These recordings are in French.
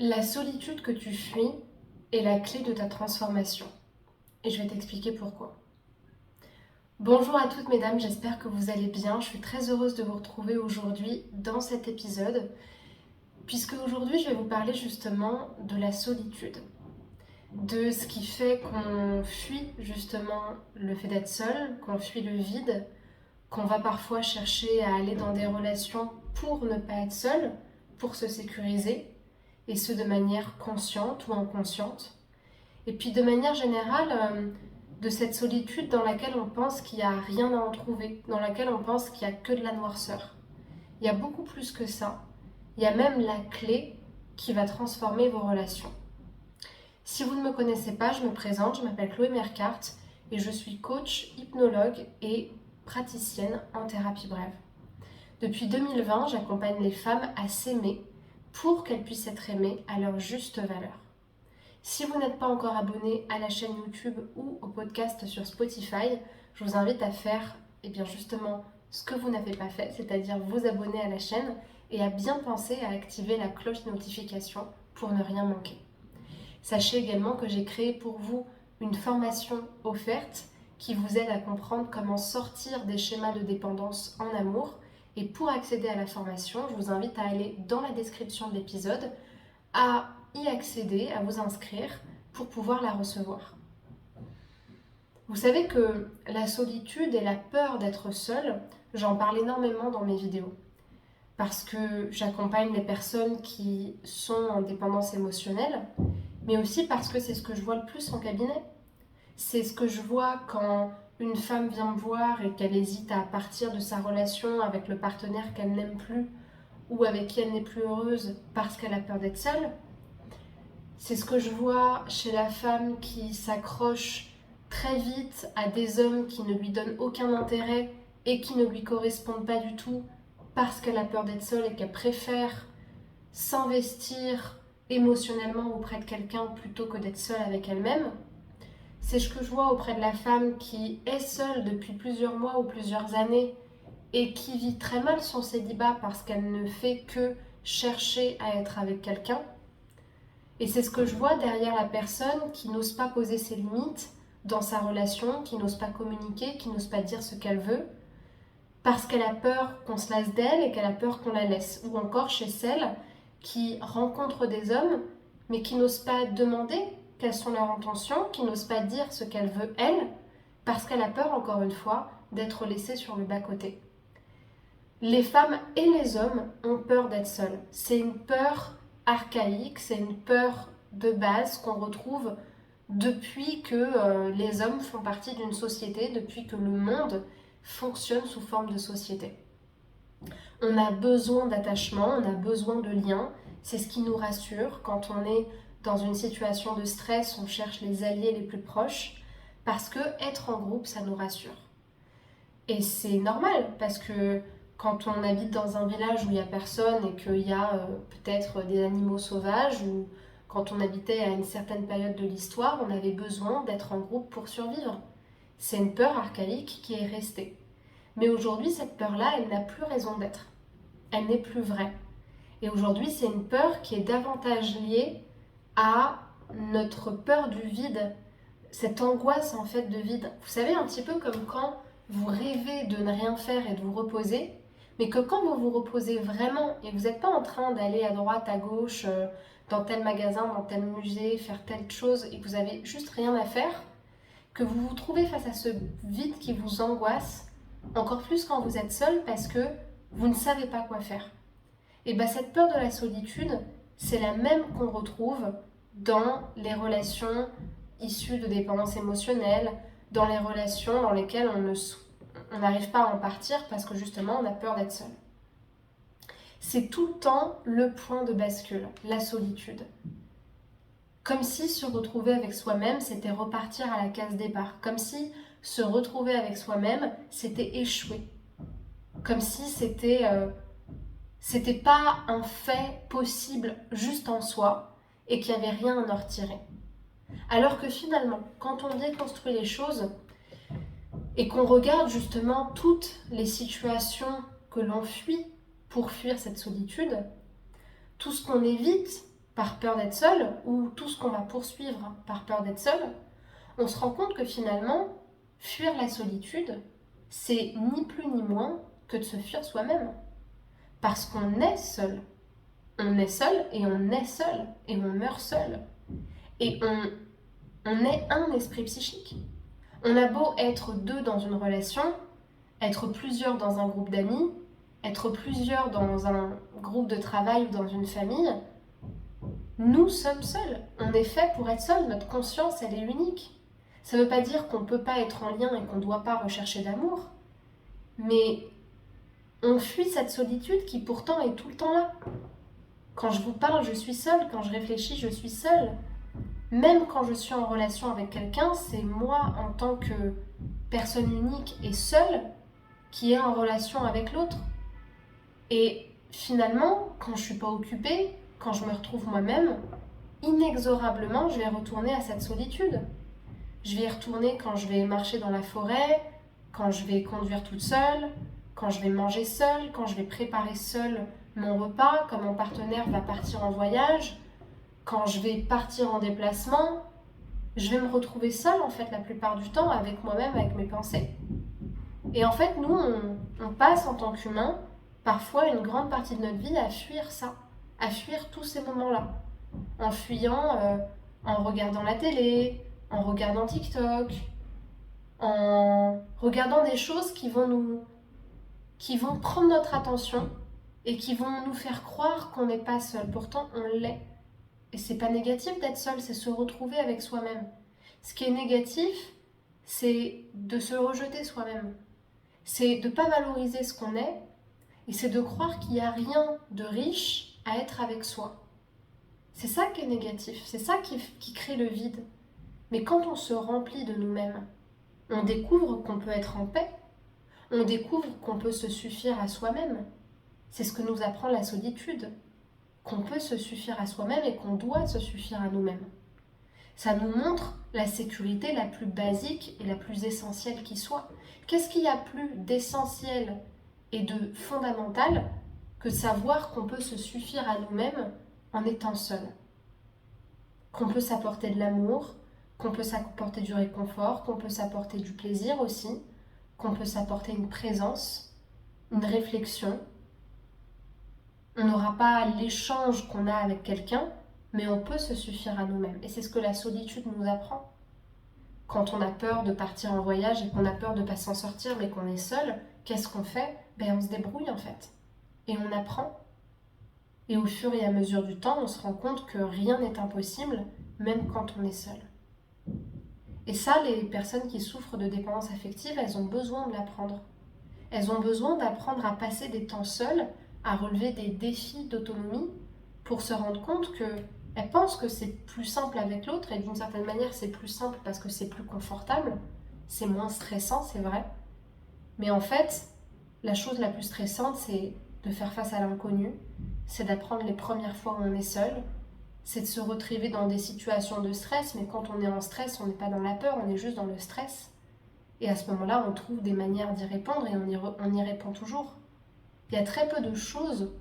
La solitude que tu fuis est la clé de ta transformation. Et je vais t'expliquer pourquoi. Bonjour à toutes mesdames, j'espère que vous allez bien. Je suis très heureuse de vous retrouver aujourd'hui dans cet épisode, puisque aujourd'hui je vais vous parler justement de la solitude, de ce qui fait qu'on fuit justement le fait d'être seul, qu'on fuit le vide, qu'on va parfois chercher à aller dans des relations pour ne pas être seul, pour se sécuriser, et ce de manière consciente ou inconsciente. Et puis de manière générale, de cette solitude dans laquelle on pense qu'il n'y a rien à en trouver, dans laquelle on pense qu'il n'y a que de la noirceur. Il y a beaucoup plus que ça. Il y a même la clé qui va transformer vos relations. Si vous ne me connaissez pas, je me présente, je m'appelle Chloé Mercart et je suis coach, hypnologue et praticienne en thérapie brève. Depuis 2020, j'accompagne les femmes à s'aimer pour qu'elles puissent être aimées à leur juste valeur. Si vous n'êtes pas encore abonné à la chaîne YouTube ou au podcast sur Spotify, je vous invite à faire justement ce que vous n'avez pas fait, c'est-à-dire vous abonner à la chaîne et à bien penser à activer la cloche de notification pour ne rien manquer. Sachez également que j'ai créé pour vous une formation offerte qui vous aide à comprendre comment sortir des schémas de dépendance en amour. Et pour accéder à la formation, je vous invite à aller dans la description de l'épisode, à y accéder, à vous inscrire pour pouvoir la recevoir. Vous savez que la solitude et la peur d'être seule, j'en parle énormément dans mes vidéos. Parce que j'accompagne les personnes qui sont en dépendance émotionnelle, mais aussi parce que c'est ce que je vois le plus en cabinet. C'est ce que je vois quand une femme vient me voir et qu'elle hésite à partir de sa relation avec le partenaire qu'elle n'aime plus ou avec qui elle n'est plus heureuse parce qu'elle a peur d'être seule. C'est ce que je vois chez la femme qui s'accroche très vite à des hommes qui ne lui donnent aucun intérêt et qui ne lui correspondent pas du tout parce qu'elle a peur d'être seule et qu'elle préfère s'investir émotionnellement auprès de quelqu'un plutôt que d'être seule avec elle-même. C'est ce que je vois auprès de la femme qui est seule depuis plusieurs mois ou plusieurs années et qui vit très mal son célibat parce qu'elle ne fait que chercher à être avec quelqu'un. Et c'est ce que je vois derrière la personne qui n'ose pas poser ses limites dans sa relation, qui n'ose pas communiquer, qui n'ose pas dire ce qu'elle veut, parce qu'elle a peur qu'on se lasse d'elle et qu'elle a peur qu'on la laisse. Ou encore chez celle qui rencontre des hommes, mais qui n'ose pas demander quelles sont leurs intentions, qui n'ose pas dire ce qu'elle veut elle, parce qu'elle a peur, encore une fois, d'être laissée sur le bas-côté. Les femmes et les hommes ont peur d'être seuls. C'est une peur archaïque, c'est une peur de base qu'on retrouve depuis que les hommes font partie d'une société, depuis que le monde fonctionne sous forme de société. On a besoin d'attachement, on a besoin de liens, c'est ce qui nous rassure. Quand on est dans une situation de stress, on cherche les alliés les plus proches, parce que être en groupe, ça nous rassure. Et c'est normal, parce que quand on habite dans un village où il n'y a personne et qu'il y a peut-être des animaux sauvages, ou quand on habitait à une certaine période de l'histoire, on avait besoin d'être en groupe pour survivre. C'est une peur archaïque qui est restée. Mais aujourd'hui, cette peur-là, elle n'a plus raison d'être. Elle n'est plus vraie. Et aujourd'hui, c'est une peur qui est davantage liée à notre peur du vide, cette angoisse en fait de vide. Vous savez, un petit peu comme quand vous rêvez de ne rien faire et de vous reposer, mais que quand vous vous reposez vraiment et que vous n'êtes pas en train d'aller à droite, à gauche, dans tel magasin, dans tel musée, faire telle chose et que vous avez juste rien à faire, que vous vous trouvez face à ce vide qui vous angoisse, encore plus quand vous êtes seul parce que vous ne savez pas quoi faire. Et bien cette peur de la solitude, c'est la même qu'on retrouve dans les relations issues de dépendance émotionnelle, dans les relations dans lesquelles on n'arrive pas à en partir parce que justement on a peur d'être seul. C'est tout le temps le point de bascule, la solitude. Comme si se retrouver avec soi-même, c'était repartir à la case départ. Comme si se retrouver avec soi-même, c'était échouer. Comme si c'était pas un fait possible juste en soi et qu'il n'y avait rien à en retirer. Alors que finalement, quand on déconstruit les choses et qu'on regarde justement toutes les situations que l'on fuit pour fuir cette solitude, tout ce qu'on évite par peur d'être seul, ou tout ce qu'on va poursuivre par peur d'être seul, on se rend compte que finalement, fuir la solitude, c'est ni plus ni moins que de se fuir soi-même. Parce qu'on est seul. On est seul et on est seul et on meurt seul. Et on est un esprit psychique. On a beau être deux dans une relation, être plusieurs dans un groupe d'amis, être plusieurs dans un groupe de travail ou dans une famille, nous sommes seuls. On est fait pour être seul. Notre conscience, elle est unique. Ça ne veut pas dire qu'on ne peut pas être en lien et qu'on ne doit pas rechercher d'amour, mais on fuit cette solitude qui pourtant est tout le temps là. Quand je vous parle, je suis seule. Quand je réfléchis, je suis seule. Même quand je suis en relation avec quelqu'un, c'est moi en tant que personne unique et seule qui est en relation avec l'autre. Et finalement, quand je ne suis pas occupée, quand je me retrouve moi-même, inexorablement, je vais retourner à cette solitude. Je vais y retourner quand je vais marcher dans la forêt, quand je vais conduire toute seule, quand je vais manger seule, quand je vais préparer seule mon repas, quand mon partenaire va partir en voyage, quand je vais partir en déplacement. Je vais me retrouver seule en fait la plupart du temps avec moi-même, avec mes pensées. Et en fait, nous, on passe en tant qu'humains parfois une grande partie de notre vie à fuir ça, à fuir tous ces moments-là, en fuyant, en regardant la télé, en regardant TikTok, en regardant des choses qui vont prendre notre attention et qui vont nous faire croire qu'on n'est pas seul. Pourtant, on l'est. Et c'est pas négatif d'être seul, c'est se retrouver avec soi-même. Ce qui est négatif, c'est de se rejeter soi-même. C'est de ne pas valoriser ce qu'on est et c'est de croire qu'il n'y a rien de riche à être avec soi. C'est ça qui est négatif, c'est ça qui crée le vide. Mais quand on se remplit de nous-mêmes, on découvre qu'on peut être en paix, on découvre qu'on peut se suffire à soi-même. C'est ce que nous apprend la solitude, qu'on peut se suffire à soi-même et qu'on doit se suffire à nous-mêmes. Ça nous montre la sécurité la plus basique et la plus essentielle qui soit. Qu'est-ce qu'il y a plus d'essentiel et de fondamental que de savoir qu'on peut se suffire à nous-mêmes en étant seul? Qu'on peut s'apporter de l'amour, qu'on peut s'apporter du réconfort, qu'on peut s'apporter du plaisir aussi, qu'on peut s'apporter une présence, une réflexion. On n'aura pas l'échange qu'on a avec quelqu'un, mais on peut se suffire à nous-mêmes. Et c'est ce que la solitude nous apprend. Quand on a peur de partir en voyage et qu'on a peur de ne pas s'en sortir, mais qu'on est seul, qu'est-ce qu'on fait? On se débrouille en fait. Et on apprend. Et au fur et à mesure du temps, on se rend compte que rien n'est impossible, même quand on est seul. Et ça, les personnes qui souffrent de dépendance affective, elles ont besoin de l'apprendre. Elles ont besoin d'apprendre à passer des temps seules, à relever des défis d'autonomie, pour se rendre compte qu'elles pensent que c'est plus simple avec l'autre, et d'une certaine manière c'est plus simple parce que c'est plus confortable, c'est moins stressant, c'est vrai. Mais en fait, la chose la plus stressante, c'est de faire face à l'inconnu, c'est d'apprendre les premières fois où on est seul, c'est de se retrouver dans des situations de stress, mais quand on est en stress, on n'est pas dans la peur, on est juste dans le stress. Et à ce moment-là, on trouve des manières d'y répondre et on y répond toujours. Il y a très peu de choses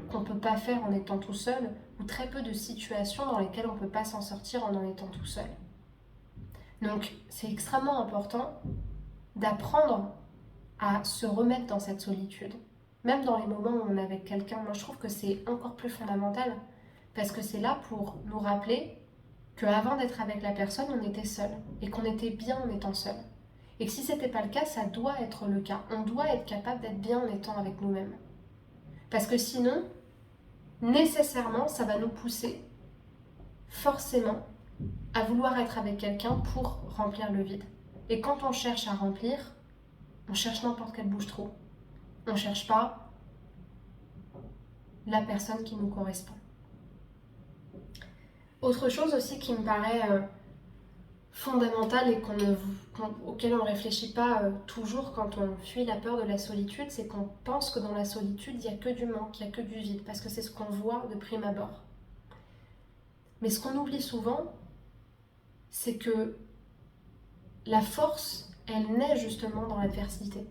qu'on ne peut pas faire en étant tout seul, ou très peu de situations dans lesquelles on ne peut pas s'en sortir en étant tout seul. Donc c'est extrêmement important d'apprendre à se remettre dans cette solitude. Même dans les moments où on est avec quelqu'un, moi je trouve que c'est encore plus fondamental, parce que c'est là pour nous rappeler qu'avant d'être avec la personne, on était seul, et qu'on était bien en étant seul. Et que si ce n'était pas le cas, ça doit être le cas. On doit être capable d'être bien en étant avec nous-mêmes. Parce que sinon, nécessairement, ça va nous pousser forcément à vouloir être avec quelqu'un pour remplir le vide. Et quand on cherche à remplir, on cherche n'importe quel bouche-trou. On ne cherche pas la personne qui nous correspond. Autre chose aussi qui me paraît fondamentale et auquel on ne réfléchit pas toujours quand on fuit la peur de la solitude, c'est qu'on pense que dans la solitude, il n'y a que du manque, il n'y a que du vide, parce que c'est ce qu'on voit de prime abord. Mais ce qu'on oublie souvent, c'est que la force, elle naît justement dans l'adversité.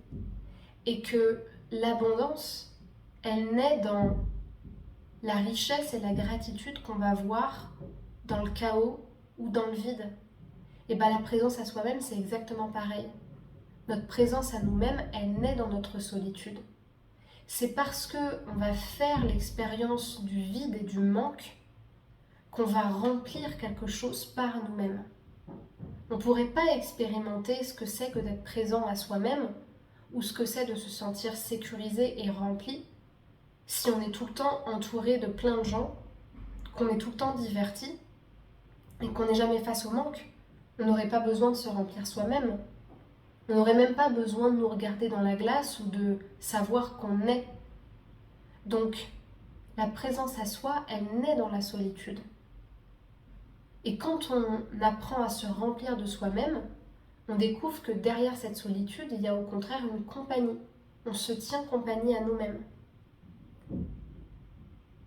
Et que l'abondance, elle naît dans la richesse et la gratitude qu'on va voir dans le chaos ou dans le vide. Et bien la présence à soi-même, c'est exactement pareil. Notre présence à nous-mêmes, elle naît dans notre solitude. C'est parce qu'on va faire l'expérience du vide et du manque qu'on va remplir quelque chose par nous-mêmes. On ne pourrait pas expérimenter ce que c'est que d'être présent à soi-même ou ce que c'est de se sentir sécurisé et rempli si on est tout le temps entouré de plein de gens, qu'on est tout le temps diverti et qu'on n'est jamais face au manque. On n'aurait pas besoin de se remplir soi-même. On n'aurait même pas besoin de nous regarder dans la glace ou de savoir qu'on est. Donc, la présence à soi, elle naît dans la solitude. Et quand on apprend à se remplir de soi-même, on découvre que derrière cette solitude, il y a au contraire une compagnie. On se tient compagnie à nous-mêmes.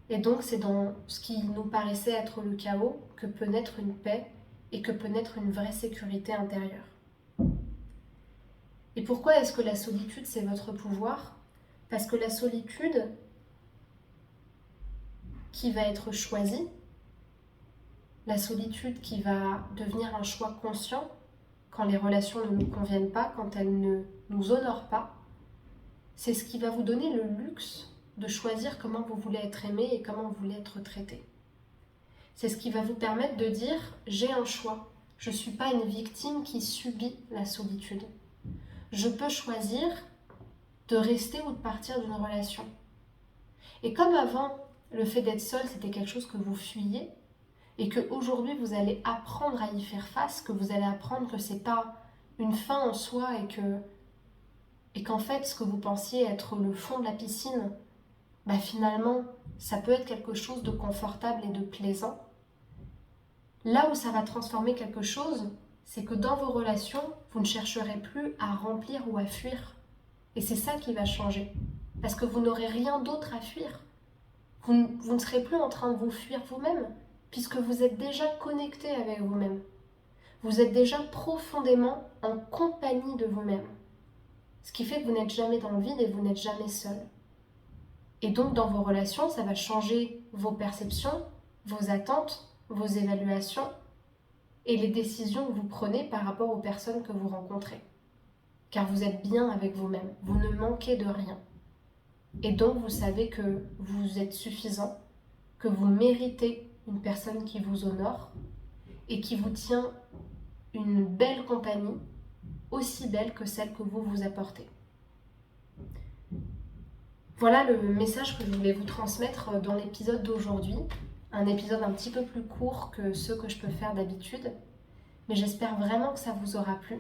Et donc c'est dans ce qui nous paraissait être le chaos que peut naître une paix et que peut naître une vraie sécurité intérieure. Et pourquoi est-ce que la solitude c'est votre pouvoir ? Parce que la solitude qui va être choisie, la solitude qui va devenir un choix conscient quand les relations ne nous conviennent pas, quand elles ne nous honorent pas, c'est ce qui va vous donner le luxe de choisir comment vous voulez être aimé et comment vous voulez être traité. C'est ce qui va vous permettre de dire « j'ai un choix, je ne suis pas une victime qui subit la solitude. Je peux choisir de rester ou de partir d'une relation. » Et comme avant, le fait d'être seul, c'était quelque chose que vous fuyiez, et qu'aujourd'hui vous allez apprendre à y faire face, que vous allez apprendre que ce n'est pas une fin en soi et qu'en fait ce que vous pensiez être le fond de la piscine, finalement ça peut être quelque chose de confortable et de plaisant. Là où ça va transformer quelque chose, c'est que dans vos relations, vous ne chercherez plus à remplir ou à fuir. Et c'est ça qui va changer. Parce que vous n'aurez rien d'autre à fuir. Vous ne serez plus en train de vous fuir vous-même, puisque vous êtes déjà connecté avec vous-même. Vous êtes déjà profondément en compagnie de vous-même. Ce qui fait que vous n'êtes jamais dans le vide et vous n'êtes jamais seul. Et donc dans vos relations, ça va changer vos perceptions, vos attentes, vos évaluations et les décisions que vous prenez par rapport aux personnes que vous rencontrez. Car vous êtes bien avec vous-même, vous ne manquez de rien. Et donc vous savez que vous êtes suffisant, que vous méritez une personne qui vous honore et qui vous tient une belle compagnie, aussi belle que celle que vous vous apportez. Voilà le message que je voulais vous transmettre dans l'épisode d'aujourd'hui. Un épisode un petit peu plus court que ceux que je peux faire d'habitude, mais j'espère vraiment que ça vous aura plu.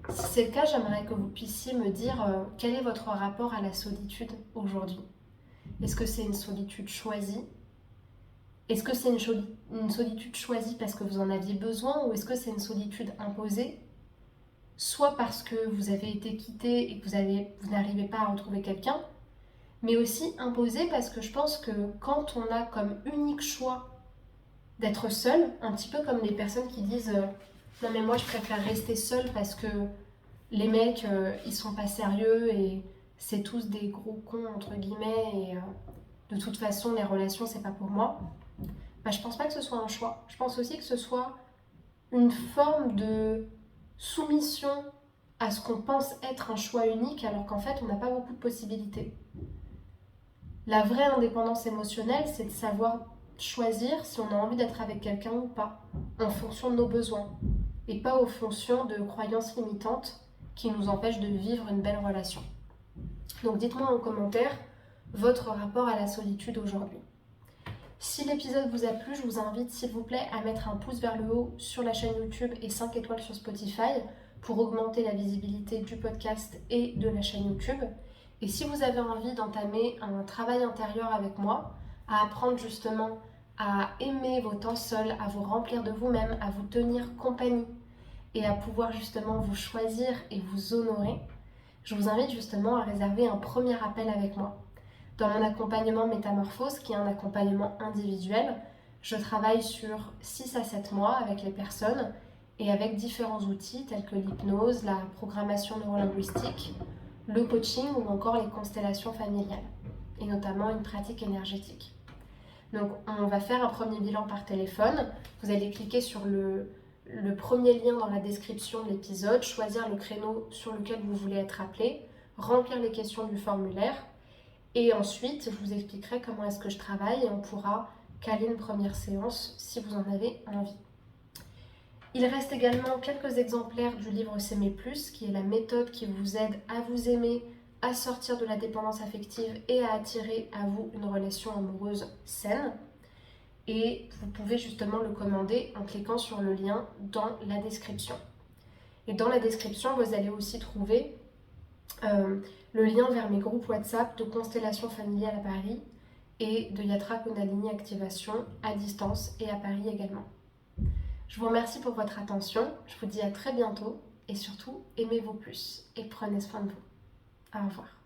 Si c'est le cas, j'aimerais que vous puissiez me dire quel est votre rapport à la solitude aujourd'hui. Est-ce que c'est une solitude choisie ? Est-ce que c'est une solitude choisie parce que vous en aviez besoin ou est-ce que c'est une solitude imposée ? Soit parce que vous avez été quitté et que vous n'arrivez pas à retrouver quelqu'un, mais aussi imposée parce que je pense que quand on a comme unique choix d'être seul, un petit peu comme les personnes qui disent non mais moi je préfère rester seule parce que les mecs ils sont pas sérieux et c'est tous des gros cons entre guillemets et de toute façon les relations c'est pas pour moi. Je pense pas que ce soit un choix. Je pense aussi que ce soit une forme de soumission à ce qu'on pense être un choix unique alors qu'en fait on n'a pas beaucoup de possibilités. La vraie indépendance émotionnelle, c'est de savoir choisir si on a envie d'être avec quelqu'un ou pas, en fonction de nos besoins, et pas en fonction de croyances limitantes qui nous empêchent de vivre une belle relation. Donc dites-moi en commentaire votre rapport à la solitude aujourd'hui. Si l'épisode vous a plu, je vous invite s'il vous plaît à mettre un pouce vers le haut sur la chaîne YouTube et 5 étoiles sur Spotify pour augmenter la visibilité du podcast et de la chaîne YouTube. Et si vous avez envie d'entamer un travail intérieur avec moi, à apprendre justement à aimer vos temps seuls, à vous remplir de vous-même, à vous tenir compagnie et à pouvoir justement vous choisir et vous honorer, je vous invite justement à réserver un premier appel avec moi. Dans mon accompagnement Métamorphose, qui est un accompagnement individuel, je travaille sur 6 à 7 mois avec les personnes et avec différents outils tels que l'hypnose, la programmation neurolinguistique, le coaching ou encore les constellations familiales. et notamment une pratique énergétique. Donc on va faire un premier bilan par téléphone. Vous allez cliquer sur le premier lien dans la description de l'épisode, choisir le créneau sur lequel vous voulez être appelé, remplir les questions du formulaire et ensuite je vous expliquerai comment est-ce que je travaille et on pourra caler une première séance si vous en avez envie. Il reste également quelques exemplaires du livre S'aimer plus, qui est la méthode qui vous aide à vous aimer, à sortir de la dépendance affective et à attirer à vous une relation amoureuse saine. Et vous pouvez justement le commander en cliquant sur le lien dans la description. Et dans la description, vous allez aussi trouver le lien vers mes groupes WhatsApp de Constellation Familiale à Paris et de Yatra Kundalini Activation à distance et à Paris également. Je vous remercie pour votre attention, je vous dis à très bientôt et surtout aimez-vous plus et prenez soin de vous. Au revoir.